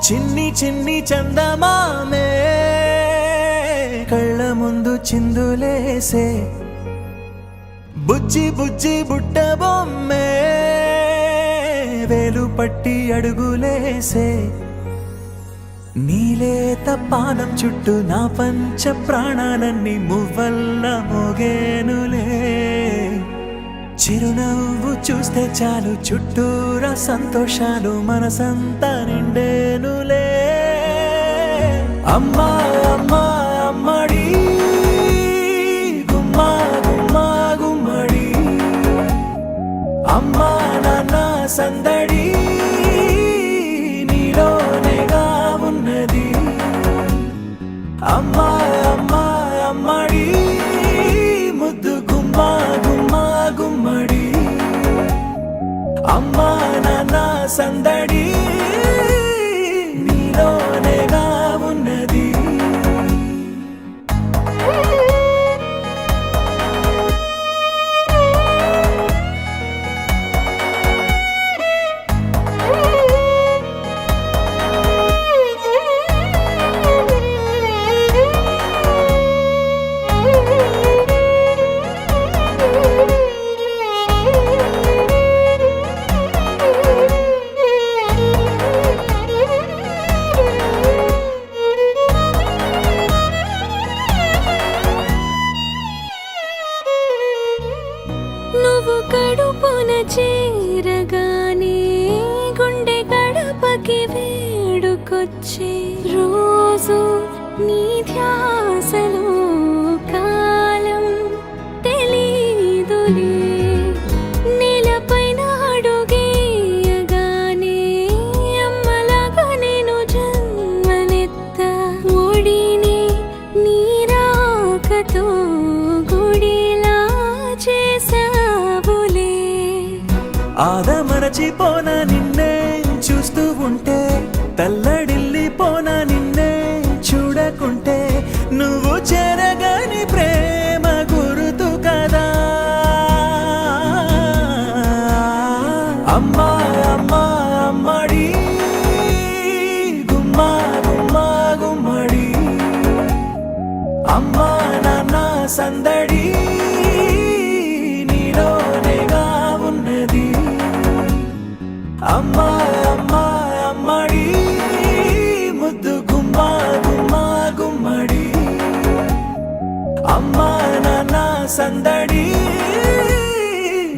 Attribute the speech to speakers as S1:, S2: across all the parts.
S1: చిన్ని చిన్ని చందమామే కళ్ళ ముందు చిందులేసే బుజ్జి బుజ్జి బుట్ట బొమ్మే వేలు పట్టి అడుగులేసే నీలేత పానం చుట్టూ నా పంచ ప్రాణాలన్నీ మువ్వల్ల మోగేనులే చిరునవ్వు చూస్తే చాలు చుట్టూరా సంతోషాలు మనసంతా నిండేనులే అమ్మా అమ్మా అమ్మడి గుమ్మా గుమ్మా గుమ్మడి అమ్మా నాన్న సందడి నీలోనేగా ఉన్నది అమ్మా అమ్మా అమ్మడి ముద్దు గుమ్మా గుమ్మా గుమ్మడి అమ్మా నాన్న సందడి నీలోనేగా ఉన్నది
S2: నువ్వు కడుపున చేరగానే గుండె గడపకి వేడుకొచ్చే రోజు నీ ధ్యాసలో కాలం తెలీదులే నేలపైన అడుగేయగానే అమ్మలాగా నేను జన్మనెత్త ఒడిని నీ రాకతో గుడిలా చేసావులే
S1: ఆదమరచిపోనా నిన్నే చూస్తూ ఉంటే తల్లడిల్లిపోనా నిన్నే చూడకుంటే నువ్వు చెరగని ప్రేమ గురుతు కదా అమ్మా అమ్మా అమ్మడి గుమ్మా గుమ్మా గుమ్మడి అమ్మా నాన్న సందడి నీలోనేగా ఉన్నది అమ్మా అమ్మా అమ్మడి ముద్దు గుమ్మా గుమ్మా గుమ్మడి అమ్మా నాన్న సందడి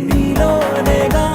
S1: నీలోనేగా